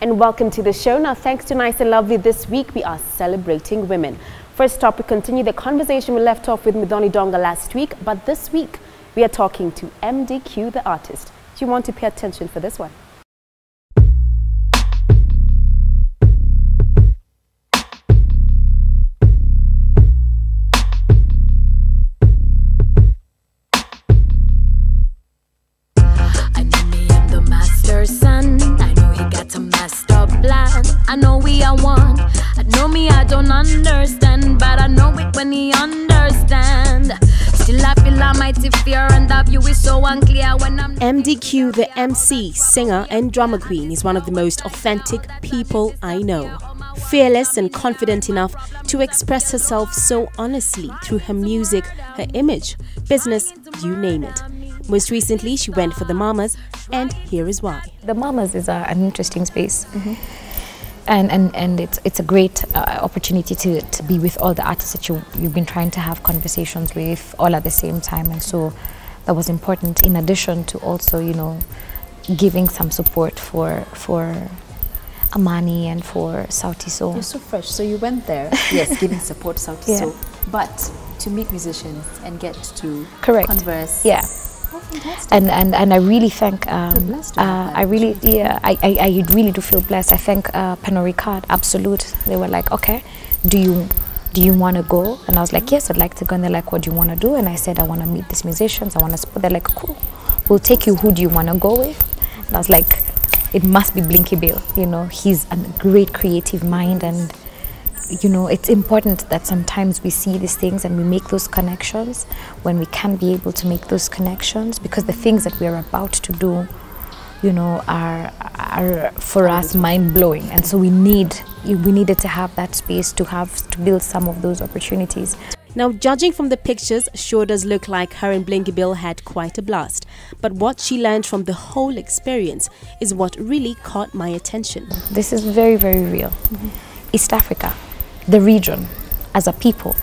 and welcome to the show. Now, thanks to Nice and Lovely, this week we are celebrating women. First up, we continue the conversation we left off with Midoni Donga last week, but this week we are talking to MDQ, the artist. Do you want to pay attention for this one? I know we are one. I know me, I don't understand, but I know it when he understand. Still I feel a mighty fear, and that view is so unclear when I'm... MDQ, the MC, singer and drama queen, is one of the most authentic people I know. Fearless and confident enough to express herself so honestly through her music, her image, business, you name it. Most recently, she went for the Mamas, and here is why. The Mamas is an interesting space. And it's a great opportunity to be with all the artists that you've been trying to have conversations with all at the same time, and so that was important, in addition to also, you know, giving some support for Amani and for Sauti Sol. You're so fresh. So you went there, yes, giving support to Sauti Sol, but to meet musicians and get to converse. Yeah. Oh, fantastic. And I really thank I really do feel blessed. I thank Pernod Ricard, Absolute. They were like, okay, do you want to go? And I was like, yes, I'd like to go. And they're like, what do you want to do? And I said, I want to meet these musicians, I want to support. They're like, cool, we'll take you. Who do you want to go with? And I was like, it must be Blinky Bill. You know, he's a great creative mind, and you know, it's important that sometimes we see these things and we make those connections when we can't be able to make those connections, because the things that we are about to do, you know, are for us mind-blowing, and so we needed to have that space to build some of those opportunities. Now, judging from the pictures, sure does look like her and Blinky Bill had quite a blast. But what she learned from the whole experience is what really caught my attention. This is very, very real. East Africa, the region, as a people,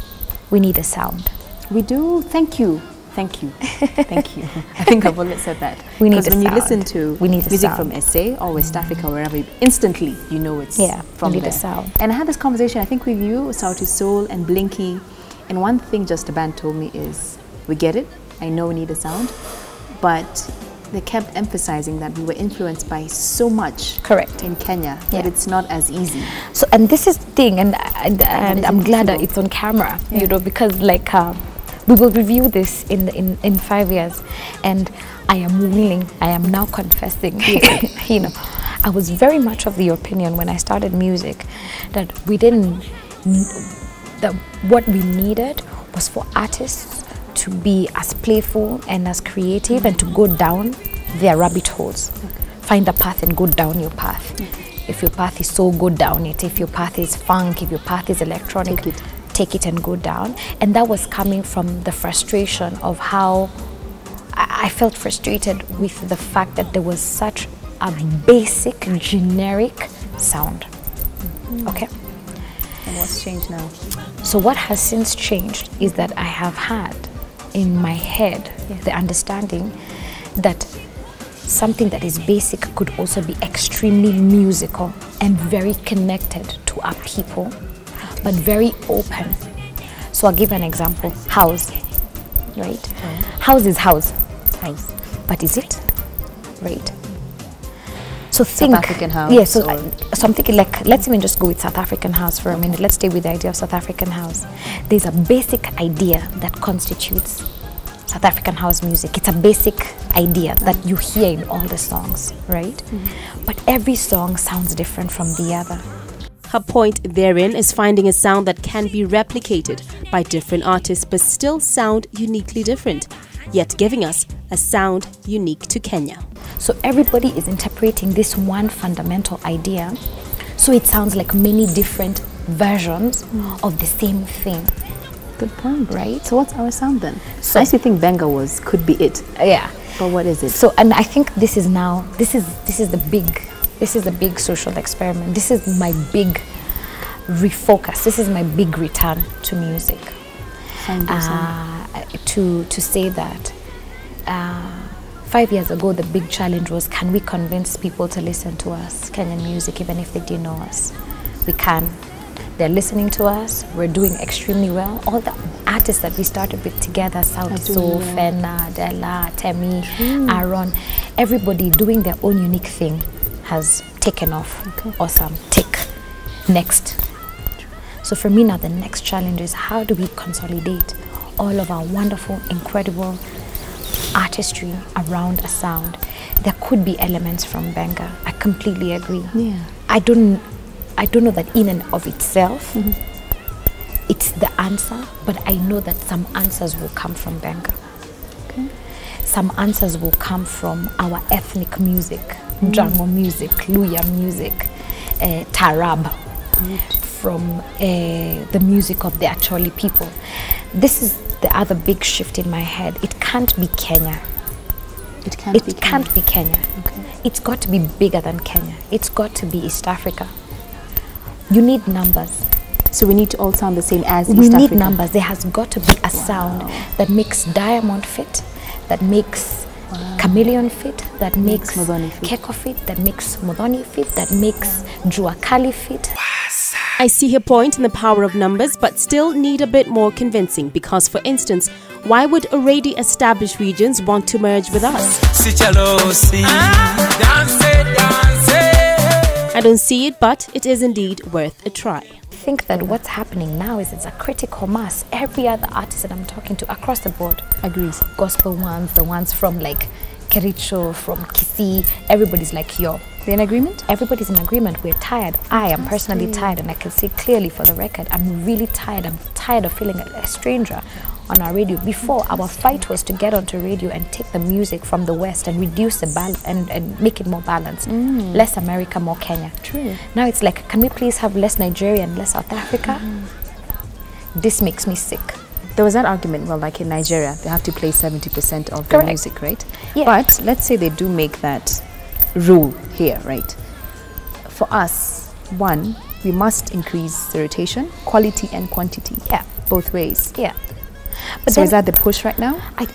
we need a sound. We do. Thank you. Thank you. Thank you. I think I've always said that. We need a Because when sound. you listen to music sound. from S.A. or West Africa, wherever, instantly you know it's from we need there. a sound. And I had this conversation, I think, with you, Sauti Sol and Blinky, and one thing just the band told me is, we get it, I know we need a sound, but they kept emphasizing that we were influenced by so much in Kenya that it's not as easy. So, and this is the thing, and I'm glad that it's on camera, you know, because like we will review this in 5 years, and I am now confessing, you know, I was very much of the opinion when I started music that that what we needed was for artists to be as playful and as creative and to go down their rabbit holes. Find a path and go down your path. If your path is soul, go down it. If your path is funk, if your path is electronic, take it and go down. And that was coming from the frustration of how I felt frustrated with the fact that there was such a basic, generic sound. Okay? And what's changed now? So what has since changed is that I have had in my head the understanding that something that is basic could also be extremely musical and very connected to our people, but very open. So I'll give an example. House, right? House is house. House. But is it? Right? So think, South African house. Yeah, so I'm thinking, like, let's even just go with South African house for a minute. Let's stay with the idea of South African house. There's a basic idea that constitutes South African house music. It's a basic idea that you hear in all the songs, right? But every song sounds different from the other. Her point therein is finding a sound that can be replicated by different artists but still sound uniquely different, yet giving us a sound unique to Kenya. So everybody is interpreting this one fundamental idea, so it sounds like many different versions of the same thing. Good point. Right. So what's our sound then? So I still think Benga could be it. Yeah. But what is it? So, and I think this is the big social experiment. This is my big refocus. This is my big return to music. To say that 5 years ago, the big challenge was, can we convince people to listen to us, Kenyan music, even if they didn't know us? We can. They're listening to us. We're doing extremely well. All the artists that we started with together, Sauti Sol, Fena, Della, Temi, Aaron, everybody doing their own unique thing has taken off. Okay. Awesome. Tick. Next. So for me now, the next challenge is, how do we consolidate all of our wonderful, incredible artistry around a sound? There could be elements from Benga. I completely agree. Yeah. I don't know that in and of itself it's the answer, but I know that some answers will come from Benga. Okay. Some answers will come from our ethnic music, Django music, Luya music, Tarab, from the music of the Acholi people. This is the other big shift in my head. It can't be Kenya. It can't be Kenya. Okay. It's got to be bigger than Kenya. It's got to be East Africa. You need numbers. So we need to all sound the same as East Africa? We need Africa. numbers. There has got to be a sound that makes Diamond fit, that makes Chameleon fit, that makes Keko fit, that makes Modoni fit, that makes Juakali fit. I see her point in the power of numbers, but still need a bit more convincing, because, for instance, why would already established regions want to merge with us? I don't see it, but it is indeed worth a try. I think that what's happening now is it's a critical mass. Every other artist that I'm talking to across the board agrees. Gospel ones, the ones from like Kericho, from Kisii, everybody's like, yo. They're in agreement? Everybody's in agreement. We're tired. I am personally tired, and I can say clearly for the record, I'm really tired. I'm tired of feeling a stranger on our radio. Before, our fight was to get onto radio and take the music from the West and reduce the balance and make it more balanced. Less America, more Kenya. True. Now it's like, can we please have less Nigeria and less South Africa? This makes me sick. There was that argument, well, like in Nigeria, they have to play 70% of their music, right? Yeah. But let's say they do make that rule here, right? For us, one, we must increase the rotation, quality and quantity. Yeah. Both ways. Yeah. But so is that the push right now? I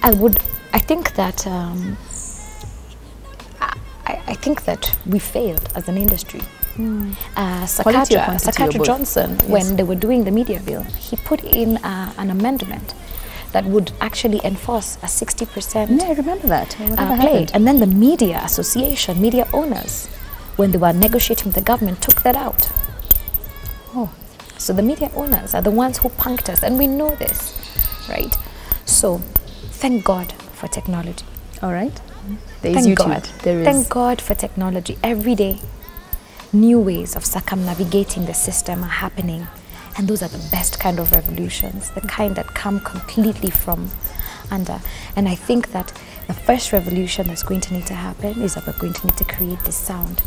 think that I think that we failed as an industry. Sakatra Johnson, yes, when they were doing the media bill, he put in an amendment that would actually enforce a 60%. Yeah, I remember that. Whatever play. happened? And then the media association, media owners, when they were negotiating with the government, took that out. Oh. So the media owners are the ones who punked us, and we know this, right? So thank God for technology. All right. There is YouTube. God. Thank God for technology. Every day, new ways of circumnavigating the system are happening. And those are the best kind of revolutions, the kind that come completely from under. And I think that the first revolution that's going to need to happen is that we're going to need to create this sound.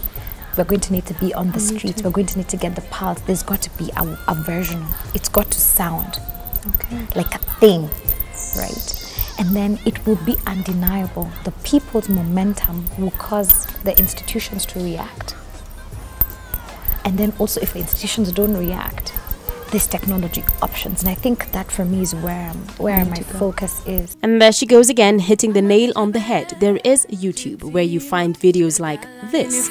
We're going to need to be on the streets. We're going to need to get the pulse. There's got to be a version. It's got to sound like a thing, right? And then it will be undeniable. The people's momentum will cause the institutions to react. And then also, if the institutions don't react, this technology options. And I think that for me is where my focus is. And there she goes again, hitting the nail on the head. There is YouTube where you find videos like this.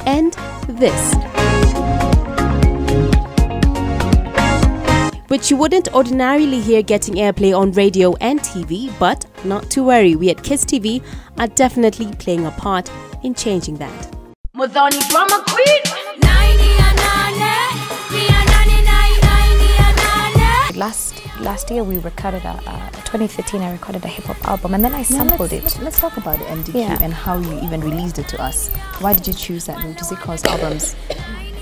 And this, which you wouldn't ordinarily hear getting airplay on radio and TV, but not to worry, we at Kiss TV are definitely playing a part in changing that. Modoni drama queen. Last year we recorded 2013 I recorded a hip-hop album, and then I sampled it. Let's talk about the MDQ and how you even released it to us. Why did you choose that route? Is it because albums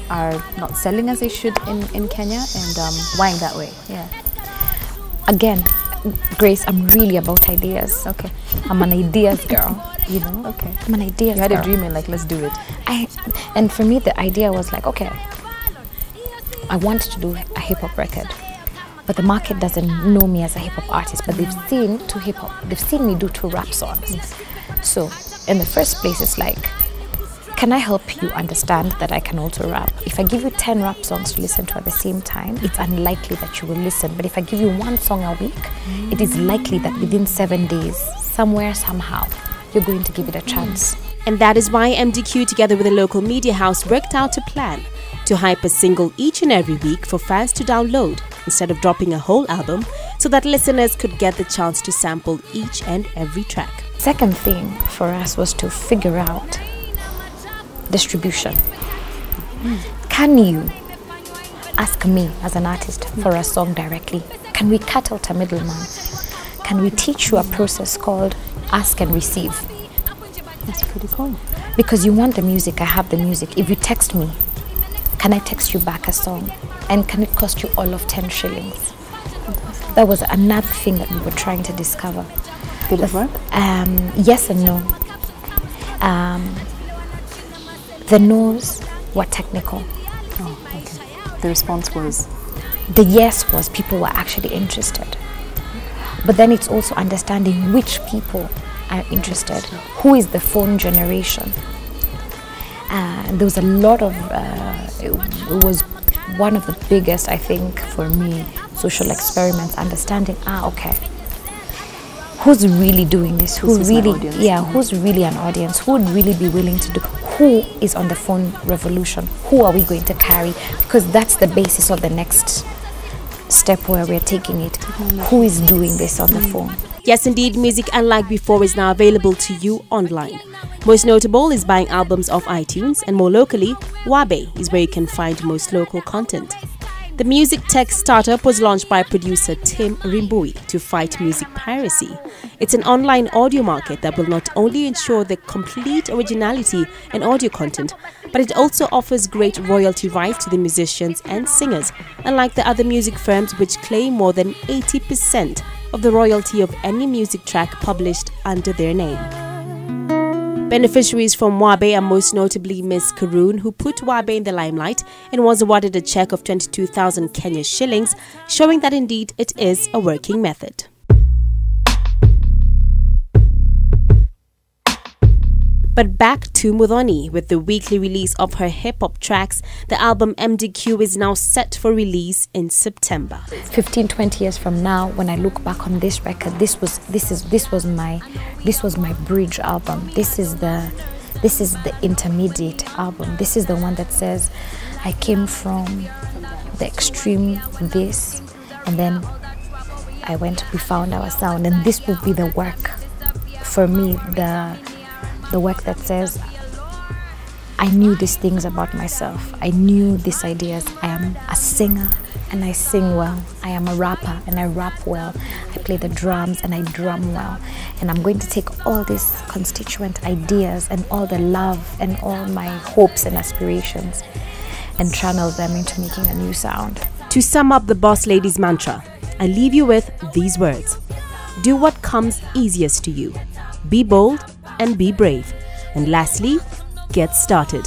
are not selling as they should in Kenya, and why in that way? Yeah. Again, Grace, I'm really about ideas. Okay. I'm an ideas girl, you know. Okay. I'm an ideas girl. You had a dream and like, let's do it. And for me the idea was like, okay, I wanted to do a hip-hop record. but the market doesn't know me as a hip-hop artist, but they've seen they've seen me do 2 rap songs. So in the first place, it's like, can I help you understand that I can also rap? If I give you 10 rap songs to listen to at the same time, it's unlikely that you will listen. But if I give you 1 song a week, it is likely that within 7 days, somewhere, somehow, you're going to give it a chance. And that is why MDQ, together with a local media house, worked out a plan to hype a single each and every week for fans to download instead of dropping a whole album, so that listeners could get the chance to sample each and every track. Second thing for us was to figure out distribution. Can you ask me as an artist for a song directly? Can we cut out a middleman? Can we teach you a process called ask and receive? That's pretty cool. Because you want the music, I have the music. If you text me, can I text you back a song? And can it cost you all of 10 shillings? That was another thing that we were trying to discover. Did it work? Yes and no. The no's were technical. Oh, okay. The response was? The yes was people were actually interested. But then it's also understanding which people are interested. Who is the phone generation? There was a lot of, it was one of the biggest, I think, for me, social experiments, understanding, okay, who's really doing this? Who's really an audience? Who would really be willing to do? Who is on the phone revolution? Who are we going to carry? Because that's the basis of the next step where we're taking it. Who is doing this on the phone? Yes, indeed, music unlike before is now available to you online. Most notable is buying albums off iTunes, and more locally, Wabe is where you can find most local content. The music tech startup was launched by producer Tim Rimbui to fight music piracy. It's an online audio market that will not only ensure the complete originality and audio content, but it also offers great royalty rights to the musicians and singers, unlike the other music firms which claim more than 80% of the royalty of any music track published under their name. Beneficiaries from Wabe are most notably Miss Karoon, who put Wabe in the limelight and was awarded a check of 22,000 Kenya shillings, showing that indeed it is a working method. But back to Muthoni. With the weekly release of her hip-hop tracks, the album MDQ is now set for release in September. 15-20 years from now, when I look back on this record, this was my bridge album. This is the intermediate album. This is the one that says I came from the extreme this, and then we found our sound, and this will be the work for me, the work that says I knew these things about myself. I knew these ideas. I am a singer and I sing well. I am a rapper and I rap well. I play the drums and I drum well. And I'm going to take all these constituent ideas and all the love and all my hopes and aspirations and channel them into making a new sound. To sum up the Boss Lady's mantra, I leave you with these words. Do what comes easiest to you. Be bold and be brave. And lastly, get started.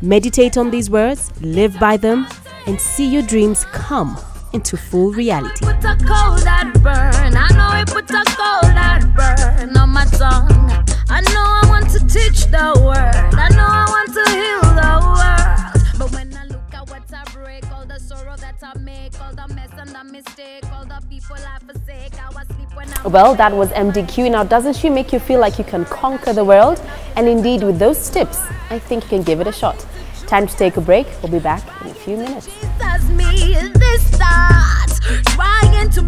Meditate on these words, live by them, and see your dreams come into full reality. Put a coal that burn. I know it put a coal that burn on my tongue. I know I want to teach the word. I know I want to heal the world. But when I look at what I break, all the sorrow that I make, all the mess and the mistake, all the people I forsake, I was sleep when I... Well, that was MDQ. Now, doesn't she make you feel like you can conquer the world? And indeed, with those tips, I think you can give it a shot. Time to take a break. We'll be back in a few minutes. That's me, this starts trying to